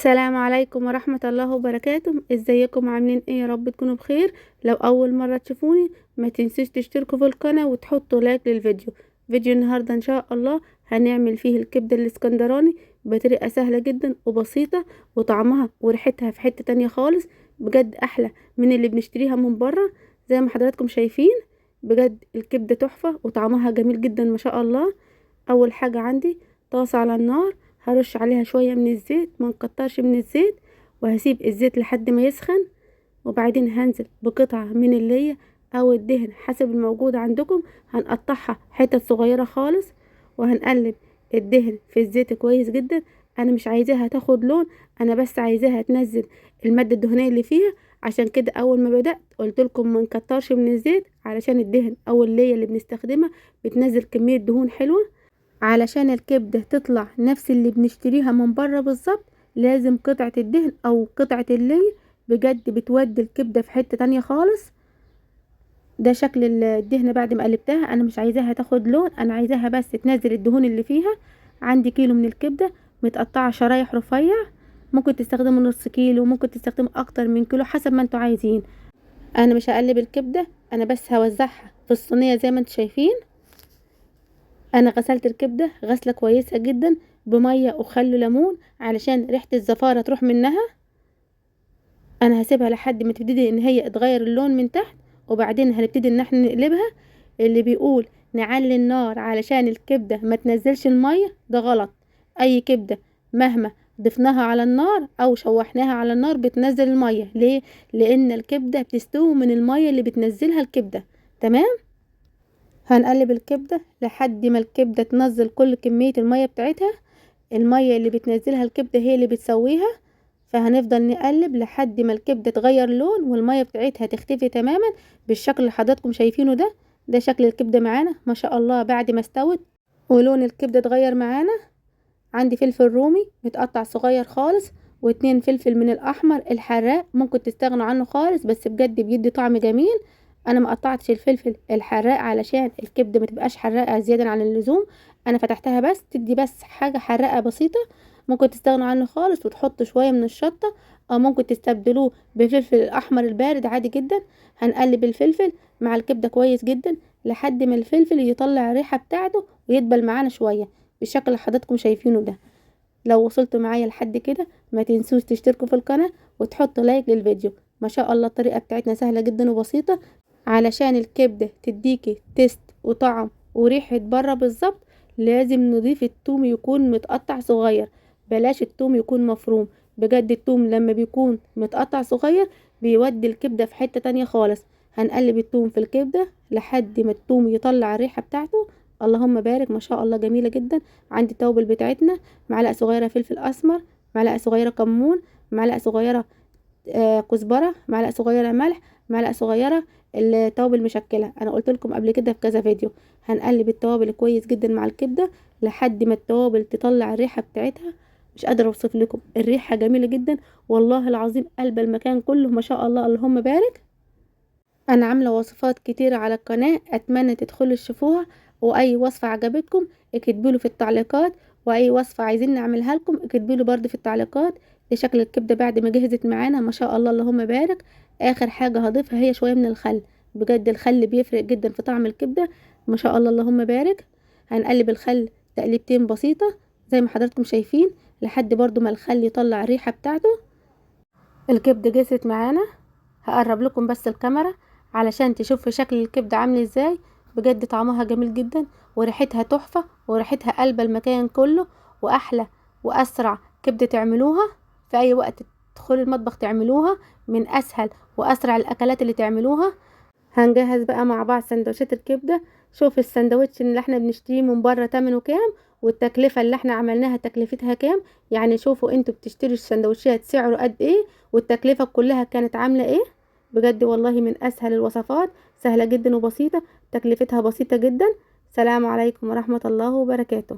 السلام عليكم ورحمة الله وبركاته. ازيكم عاملين ايه؟ يا رب تكونوا بخير. لو اول مرة تشوفوني ما تنسوش تشتركوا في القناة وتحطوا لايك للفيديو. فيديو النهاردة ان شاء الله هنعمل فيه الكبدة الاسكندراني بطريقة سهلة جدا وبسيطة، وطعمها وريحتها في حتة تانية خالص، بجد احلى من اللي بنشتريها من بره. زي ما حضراتكم شايفين بجد الكبدة تحفة وطعمها جميل جدا ما شاء الله. اول حاجة عندي طاسة على النار، هرش عليها شوية من الزيت، ما نكترش من الزيت، وهسيب الزيت لحد ما يسخن. وبعدين هنزل بقطعة من اللية او الدهن حسب الموجود عندكم، هنقطعها حتت صغيرة خالص، وهنقلب الدهن في الزيت كويس جدا. انا مش عايزاها تاخد لون، انا بس عايزاها تنزل المادة الدهنية اللي فيها. عشان كده اول ما بدأت قلت لكم ما نكترش من الزيت، علشان الدهن او اللية اللي بنستخدمها بتنزل كمية دهون حلوة. علشان الكبدة تطلع نفس اللي بنشتريها من بره بالظبط، لازم قطعة الدهن او قطعة اللي بجد بتودي الكبدة في حتة تانية خالص. ده شكل الدهن بعد ما قلبتها، انا مش عايزاها تاخد لون، انا عايزاها بس تنزل الدهون اللي فيها. عندي كيلو من الكبدة متقطعة شرايح رفيع، ممكن تستخدموا نص كيلو، ممكن تستخدموا اكتر من كيلو حسب ما انتوا عايزين. انا مش هقلب الكبدة، انا بس هوزعها في الصينية زي ما انتوا شايفين. انا غسلت الكبده غسله كويسه جدا بميه وخل وليمون علشان ريحه الزفاره تروح منها. انا هسيبها لحد ما تبتدي ان هي تغير اللون من تحت، وبعدين هنبتدي ان احنا نقلبها. اللي بيقول نعلي النار علشان الكبده ما تنزلش الميه ده غلط. اي كبده مهما ضفناها على النار او شوحناها على النار بتنزل الميه. ليه؟ لان الكبده بتستوي من الميه اللي بتنزلها الكبده. تمام. هنقلب الكبدة لحد ما الكبدة تنزل كل كمية المية بتاعتها. المية اللي بتنزلها الكبدة هي اللي بتسويها، فهنفضل نقلب لحد ما الكبدة تغير لون والمية بتاعتها تختفي تماما بالشكل اللي حضراتكم شايفينه ده. ده شكل الكبدة معانا ما شاء الله بعد ما استوت ولون الكبدة اتغير معانا. عندي فلفل رومي متقطع صغير خالص، واتنين فلفل من الاحمر الحراق، ممكن تستغنوا عنه خالص بس بجد بيدي طعم جميل. انا ما قطعتش الفلفل الحراق علشان الكبده ما تبقاش حراقه زياده عن اللزوم، انا فتحتها بس تدي بس حاجه حراقه بسيطه. ممكن تستغنوا عنه خالص وتحطوا شويه من الشطه، او ممكن تستبدلوه بفلفل الاحمر البارد عادي جدا. هنقلب الفلفل مع الكبده كويس جدا لحد ما الفلفل يطلع الريحه بتاعته ويدبل معانا شويه بالشكل اللي حضراتكم شايفينه ده. لو وصلتوا معايا لحد كده ما تنسوش تشتركوا في القناة وتحطوا لايك للفيديو. ما شاء الله الطريقة بتاعتنا سهلة جدا وبسيطة. علشان الكبدة تديكي تيست وطعم وريحة بره بالظبط، لازم نضيف التوم يكون متقطع صغير، بلاش التوم يكون مفروم. بجد التوم لما بيكون متقطع صغير بيودي الكبدة في حتة تانية خالص. هنقلب التوم في الكبدة لحد ما التوم يطلع الريحة بتاعته. اللهم بارك ما شاء الله جميلة جدا. عندي التوابل بتاعتنا، معلقة صغيرة فلفل أسمر، معلقة صغيرة كمون، معلقة صغيرة كزبرة، معلقة صغيرة ملح، معلقة صغيرة التوابل مشكلة. أنا قلت لكم قبل كده في كذا فيديو. هنقلب التوابل كويس جدا مع الكبدة لحد ما التوابل تطلع الريحة بتاعتها. مش قادرة أوصف لكم الريحة جميلة جدا والله العظيم، قلب المكان كله ما شاء الله اللهم بارك. انا عامله وصفات كتير على القناه، اتمنى تدخلوا تشوفوها. واي وصفه عجبتكم اكتبوا له في التعليقات، واي وصفه عايزين نعملها لكم اكتبوا له برده في التعليقات. دي شكل الكبده بعد ما جهزت معانا ما شاء الله اللهم بارك. اخر حاجه هضيفها هي شويه من الخل، بجد الخل بيفرق جدا في طعم الكبده ما شاء الله اللهم بارك. هنقلب الخل تقليبتين بسيطه زي ما حضراتكم شايفين لحد برضو ما الخل يطلع الريحه بتاعته. الكبده جهزت معانا، هقرب لكم بس الكاميرا علشان تشوفوا شكل الكبده عامل ازاي. بجد طعمها جميل جدا وريحتها تحفه وريحتها قلبه المكان كله. واحلى واسرع كبده تعملوها في اي وقت تدخلوا المطبخ تعملوها، من اسهل واسرع الاكلات اللي تعملوها. هنجهز بقى مع بعض سندوتشات الكبده. شوف السندوتش اللي احنا بنشتريه من بره تمنه كام، والتكلفه اللي احنا عملناها تكلفتها كام. يعني شوفوا انتوا بتشتروا السندوتشات سعره قد ايه والتكلفه كلها كانت عامله ايه. بجد والله من اسهل الوصفات، سهله جدا وبسيطه، تكلفتها بسيطه جدا. سلام عليكم ورحمه الله وبركاته.